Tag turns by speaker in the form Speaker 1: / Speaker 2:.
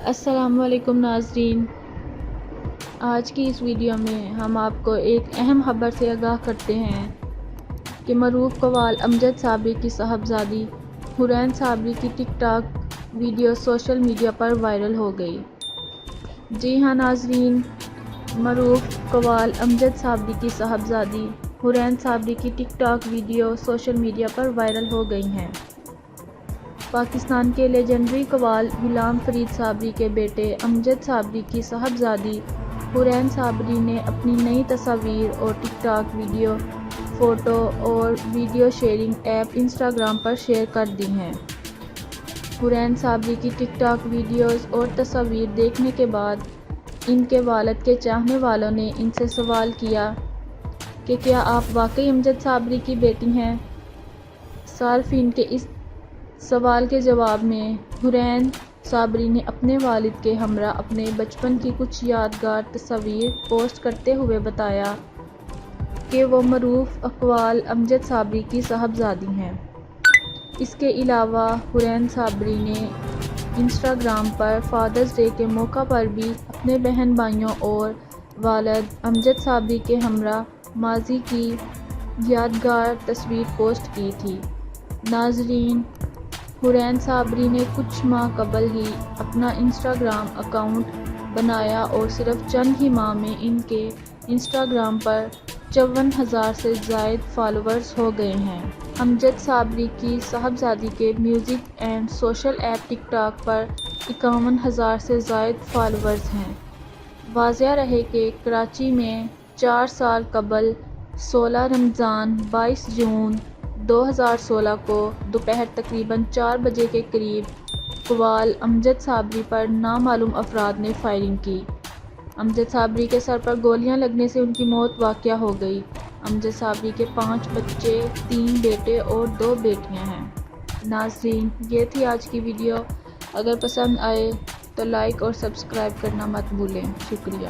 Speaker 1: السلام علیکم ناظرین، آج کی اس ویڈیو میں ہم آپ کو ایک اہم خبر سے آگاہ کرتے ہیں کہ معروف قوال امجد صابری کی صاحبزادی حورین صابری کی ٹک ٹاک ویڈیو سوشل میڈیا پر وائرل ہو گئی۔ جی ہاں ناظرین، معروف قوال امجد صابری کی صاحبزادی حورین صابری کی ٹک ٹاک ویڈیو سوشل میڈیا پر وائرل ہو گئی ہیں۔ پاکستان کے لیجنڈری قوال غلام فرید صابری کے بیٹے امجد صابری کی صاحبزادی حورین صابری نے اپنی نئی تصاویر اور ٹک ٹاک ویڈیو، فوٹو اور ویڈیو شیئرنگ ایپ انسٹاگرام پر شیئر کر دی ہیں۔ حورین صابری کی ٹک ٹاک ویڈیوز اور تصاویر دیکھنے کے بعد ان کے والد کے چاہنے والوں نے ان سے سوال کیا کہ کیا آپ واقعی امجد صابری کی بیٹی ہیں؟ صارفین کے اس سوال کے جواب میں حورین صابری نے اپنے والد کے ہمراہ اپنے بچپن کی کچھ یادگار تصاویر پوسٹ کرتے ہوئے بتایا کہ وہ معروف قوال امجد صابری کی صاحبزادی ہیں۔ اس کے علاوہ حورین صابری نے انسٹاگرام پر فادرز ڈے کے موقع پر بھی اپنے بہن بھائیوں اور والد امجد صابری کے ہمراہ ماضی کی یادگار تصویر پوسٹ کی تھی۔ ناظرین، حورین صابری نے کچھ ماہ قبل ہی اپنا انسٹاگرام اکاؤنٹ بنایا اور صرف چند ہی ماہ میں ان کے انسٹاگرام پر 54,000 سے زائد فالوورز ہو گئے ہیں۔ امجد صابری کی صاحبزادی کے music and social app TikTok پر 51,000 سے زائد فالوورز ہیں۔ واضح رہے کہ کراچی میں 4 سال قبل 16 رمضان 22 جون 2016 کو دوپہر تقریباً 4 بجے کے قریب قوال امجد صابری پر نامعلوم افراد نے فائرنگ کی۔ امجد صابری کے سر پر گولیاں لگنے سے ان کی موت واقع ہو گئی۔ امجد صابری کے 5 بچے، 3 بیٹے اور 2 بیٹیاں ہیں۔ ناظرین، یہ تھی آج کی ویڈیو۔ اگر پسند آئے تو لائک اور سبسکرائب کرنا مت بھولیں۔ شکریہ۔